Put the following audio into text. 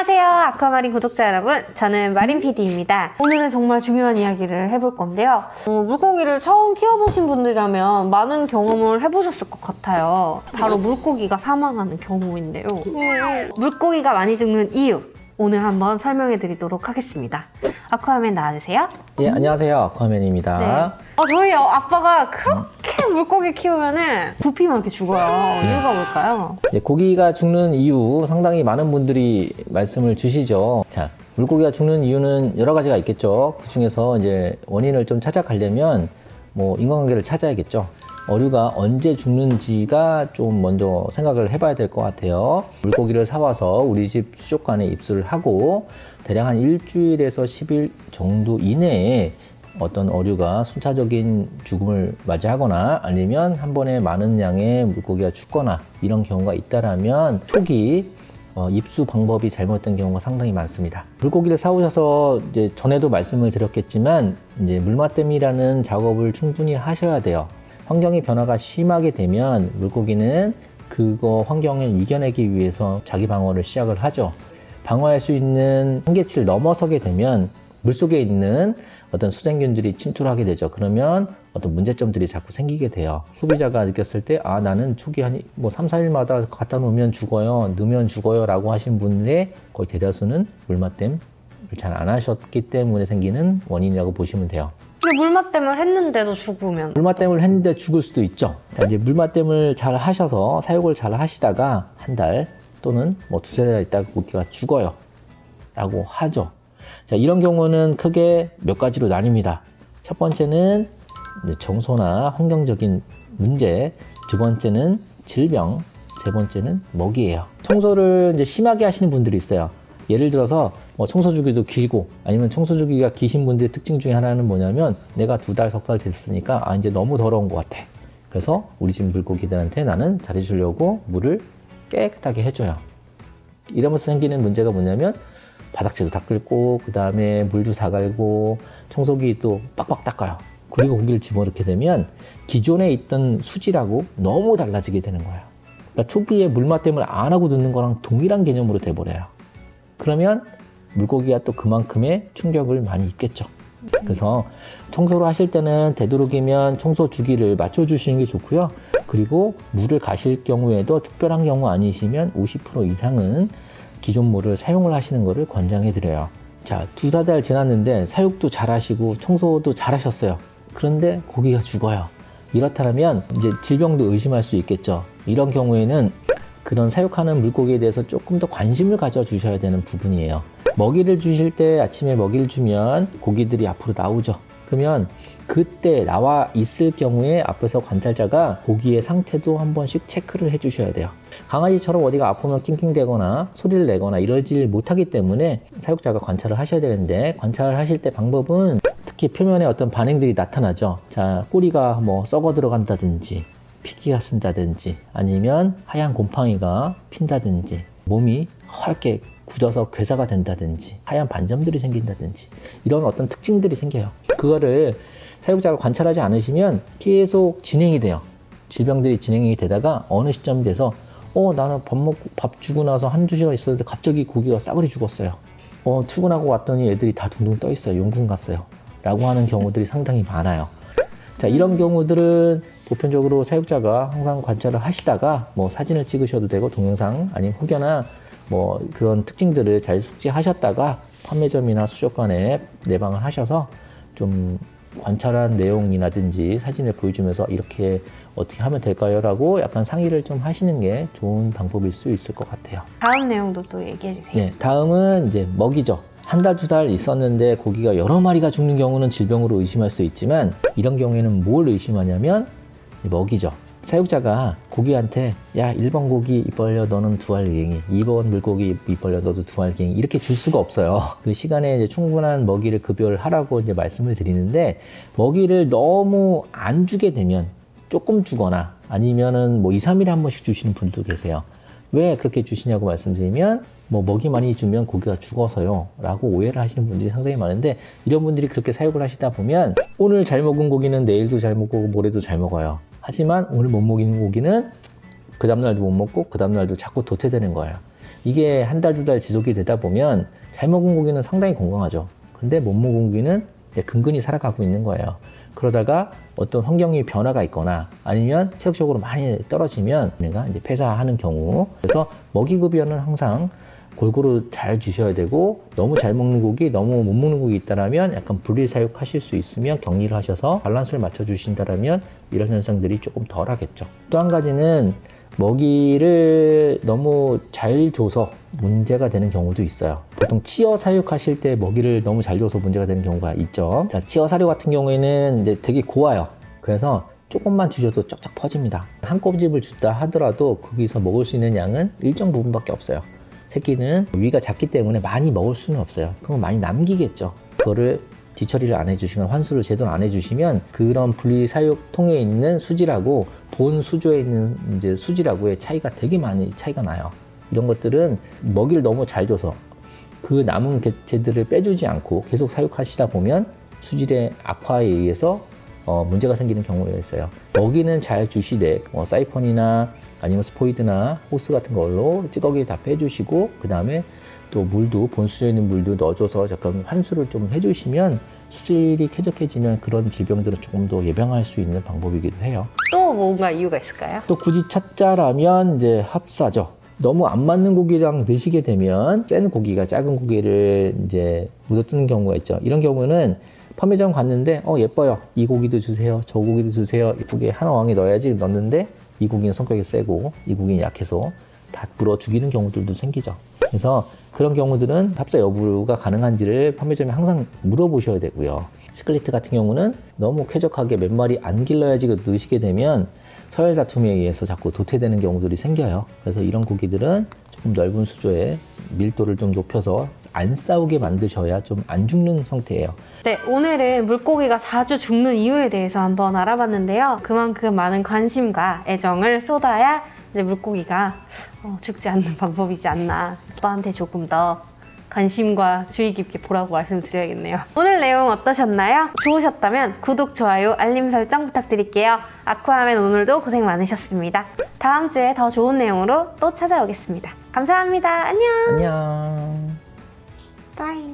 안녕하세요, 아쿠아마린 구독자 여러분. 저는 마린 PD입니다. 오늘은 정말 중요한 이야기를 해볼 건데요. 물고기를 처음 키워보신 분들이라면 많은 경험을 해보셨을 것 같아요. 바로 물고기가 사망하는 경우인데요. 물고기가 많이 죽는 이유, 오늘 한번 설명해 드리도록 하겠습니다. 아쿠아맨 나와주세요. 예, 안녕하세요. 아쿠아맨입니다. 네. 저희 아빠가 그렇게 물고기 키우면은 부피만 이렇게 죽어요. 이유가 뭘까요? 고기가 죽는 이유 상당히 많은 분들이 말씀을 주시죠. 자, 물고기가 죽는 이유는 여러 가지가 있겠죠. 그 중에서 이제 원인을 좀 찾아가려면 인과관계를 찾아야겠죠. 어류가 언제 죽는지가 좀 먼저 생각을 해봐야 될 것 같아요. 물고기를 사와서 우리 집 수족관에 입수를 하고 대략 한 일주일에서 10일 정도 이내에 어떤 어류가 순차적인 죽음을 맞이하거나 아니면 한 번에 많은 양의 물고기가 죽거나 이런 경우가 있다라면 초기 입수 방법이 잘못된 경우가 상당히 많습니다. 물고기를 사오셔서 이제 전에도 말씀을 드렸겠지만 이제 물맛댐이라는 작업을 충분히 하셔야 돼요. 환경의 변화가 심하게 되면 물고기는 그거 환경을 이겨내기 위해서 자기 방어를 시작을 하죠. 방어할 수 있는 한계치를 넘어서게 되면 물속에 있는 어떤 수생균들이 침투하게 되죠. 그러면 어떤 문제점들이 자꾸 생기게 돼요. 소비자가 느꼈을 때 나는 초기 한 3, 4일마다 갖다 놓으면 죽어요, 넣으면 죽어요 라고 하신 분들의 거의 대다수는 물맛댐을 잘 안 하셨기 때문에 생기는 원인이라고 보시면 돼요. 근데 물맛댐을 했는데도 죽으면? 물맛댐을 했는데 죽을 수도 있죠. 자, 이제 물맛댐을 잘 하셔서 사육을 잘 하시다가 한 달 또는 두세 달 있다가 물고기가 죽어요 라고 하죠. 자, 이런 경우는 크게 몇 가지로 나뉩니다. 첫 번째는 이제 정서나 환경적인 문제, 두 번째는 질병, 세 번째는 먹이예요. 청소를 이제 심하게 하시는 분들이 있어요. 예를 들어서 청소 주기도 길고 아니면 청소 주기가 기신 분들의 특징 중에 하나는 뭐냐면 내가 2달, 석 달 됐으니까 이제 너무 더러운 것 같아. 그래서 우리 집 물고기들한테 나는 잘해주려고 물을 깨끗하게 해줘요. 이러면서 생기는 문제가 뭐냐면 바닥재도 다 긁고 그 다음에 물도 다 갈고 청소기도 빡빡 닦아요. 그리고 고기를 집어넣게 되면 기존에 있던 수질하고 너무 달라지게 되는 거예요. 그러니까 초기에 물맛댐을 안 하고 넣는 거랑 동일한 개념으로 돼버려요. 그러면 물고기가 또 그만큼의 충격을 많이 입겠죠. 그래서 청소를 하실 때는 되도록이면 청소 주기를 맞춰주시는 게 좋고요. 그리고 물을 가실 경우에도 특별한 경우 아니시면 50% 이상은 기존 물을 사용을 하시는 것을 권장해 드려요. 자, 2-4달 지났는데 사육도 잘 하시고 청소도 잘 하셨어요. 그런데 고기가 죽어요. 이렇다면 이제 질병도 의심할 수 있겠죠. 이런 경우에는 그런 사육하는 물고기에 대해서 조금 더 관심을 가져 주셔야 되는 부분이에요. 먹이를 주실 때 아침에 먹이를 주면 고기들이 앞으로 나오죠. 그러면 그때 나와 있을 경우에 앞에서 관찰자가 고기의 상태도 한 번씩 체크를 해 주셔야 돼요. 강아지처럼 어디가 아프면 낑낑대거나 소리를 내거나 이러질 못하기 때문에 사육자가 관찰을 하셔야 되는데, 관찰을 하실 때 방법은 특히 표면에 어떤 반응들이 나타나죠. 자, 꼬리가 썩어 들어간다든지 피기가 쓴다든지 아니면 하얀 곰팡이가 핀다든지 몸이 하얗게 굳어서 괴사가 된다든지 하얀 반점들이 생긴다든지 이런 어떤 특징들이 생겨요. 그거를 사육자가 관찰하지 않으시면 계속 진행이 돼요. 질병들이 진행이 되다가 어느 시점이 돼서 나는 밥 주고 나서 한두 시간 있었는데 갑자기 고기가 싸그리 죽었어요. 출근하고 왔더니 애들이 다 둥둥 떠 있어요. 용군 갔어요 라고 하는 경우들이 상당히 많아요. 자, 이런 경우들은 보편적으로 사육자가 항상 관찰을 하시다가 사진을 찍으셔도 되고 동영상 아니면 혹여나 그런 특징들을 잘 숙지하셨다가 판매점이나 수족관에 내방을 하셔서 좀 관찰한 내용이라든지 사진을 보여주면서 이렇게 어떻게 하면 될까요? 라고 약간 상의를 좀 하시는 게 좋은 방법일 수 있을 것 같아요. 다음 내용도 또 얘기해 주세요. 네, 다음은 이제 먹이죠. 한 달, 2달 있었는데 고기가 여러 마리가 죽는 경우는 질병으로 의심할 수 있지만 이런 경우에는 뭘 의심하냐면 먹이죠. 사육자가 고기한테 1번 고기 입 벌려 너는 2알갱이, 2번 물고기 입 벌려 너도 2알갱이 이렇게 줄 수가 없어요. 그 시간에 이제 충분한 먹이를 급여를 하라고 이제 말씀을 드리는데, 먹이를 너무 안 주게 되면 조금 주거나 아니면은 2, 3일에 한 번씩 주시는 분도 계세요. 왜 그렇게 주시냐고 말씀드리면 먹이 많이 주면 고기가 죽어서요 라고 오해를 하시는 분들이 상당히 많은데, 이런 분들이 그렇게 사육을 하시다 보면 오늘 잘 먹은 고기는 내일도 잘 먹고 모레도 잘 먹어요. 하지만 오늘 못 먹이는 고기는 그 다음날도 못 먹고 그 다음날도 자꾸 도태되는 거예요. 이게 한 달, 두 달 지속이 되다 보면 잘 먹은 고기는 상당히 건강하죠. 근데 못 먹은 고기는 이제 근근히 살아가고 있는 거예요. 그러다가 어떤 환경의 변화가 있거나 아니면 체력적으로 많이 떨어지면 내가 이제 폐사하는 경우. 그래서 먹이급여는 항상 골고루 잘 주셔야 되고, 너무 잘 먹는 고기, 너무 못 먹는 고기 있다라면 약간 분리사육하실 수 있으면 격리를 하셔서 밸런스를 맞춰주신다라면 이런 현상들이 조금 덜 하겠죠. 또 한 가지는 먹이를 너무 잘 줘서 문제가 되는 경우도 있어요. 보통 치어 사육하실 때 먹이를 너무 잘 줘서 문제가 되는 경우가 있죠. 자, 치어 사료 같은 경우에는 이제 되게 고와요. 그래서 조금만 주셔도 쫙쫙 퍼집니다. 한 꼬집을 주다 하더라도 거기서 먹을 수 있는 양은 일정 부분밖에 없어요. 새끼는 위가 작기 때문에 많이 먹을 수는 없어요. 그럼 많이 남기겠죠. 그거를 뒤처리를 안 해주시거나 환수를 제대로 안 해주시면 그런 분리사육통에 있는 수질하고 본 수조에 있는 이제 수질하고의 차이가 되게 많이 차이가 나요. 이런 것들은 먹이를 너무 잘 줘서 그 남은 개체들을 빼주지 않고 계속 사육하시다 보면 수질의 악화에 의해서 문제가 생기는 경우가 있어요. 먹이는 잘 주시되 사이펀이나 아니면 스포이드나 호스 같은 걸로 찌꺼기 다 빼주시고, 그 다음에 또 물도 본수조에 있는 물도 넣어줘서 잠깐 환수를 좀 해주시면 수질이 쾌적해지면 그런 질병들은 조금 더 예방할 수 있는 방법이기도 해요. 또 뭔가 이유가 있을까요? 또 굳이 찾자라면 이제 합사죠. 너무 안 맞는 고기랑 드시게 되면 센 고기가 작은 고기를 이제 묻어뜨는 경우가 있죠. 이런 경우는 판매점 갔는데 예뻐요. 이 고기도 주세요. 저 고기도 주세요. 예쁘게 하나 왕에 넣어야지 넣었는데 이 고기는 성격이 세고 이 고기는 약해서 다 물어 죽이는 경우들도 생기죠. 그래서 그런 경우들은 합사 여부가 가능한지를 판매점에 항상 물어보셔야 되고요. 스클리트 같은 경우는 너무 쾌적하게 몇 마리 안 길러야지 넣으시게 되면 서열 다툼에 의해서 자꾸 도태되는 경우들이 생겨요. 그래서 이런 고기들은 조금 넓은 수조에 밀도를 좀 높여서 안 싸우게 만드셔야 좀 안 죽는 형태예요. 네, 오늘은 물고기가 자주 죽는 이유에 대해서 한번 알아봤는데요. 그만큼 많은 관심과 애정을 쏟아야 이제 물고기가 죽지 않는 방법이지 않나. 오빠한테 조금 더 관심과 주의 깊게 보라고 말씀드려야겠네요. 오늘 내용 어떠셨나요? 좋으셨다면 구독, 좋아요, 알림 설정 부탁드릴게요. 아쿠아맨 오늘도 고생 많으셨습니다. 다음 주에 더 좋은 내용으로 또 찾아오겠습니다. 감사합니다. 안녕. 안녕. 바이.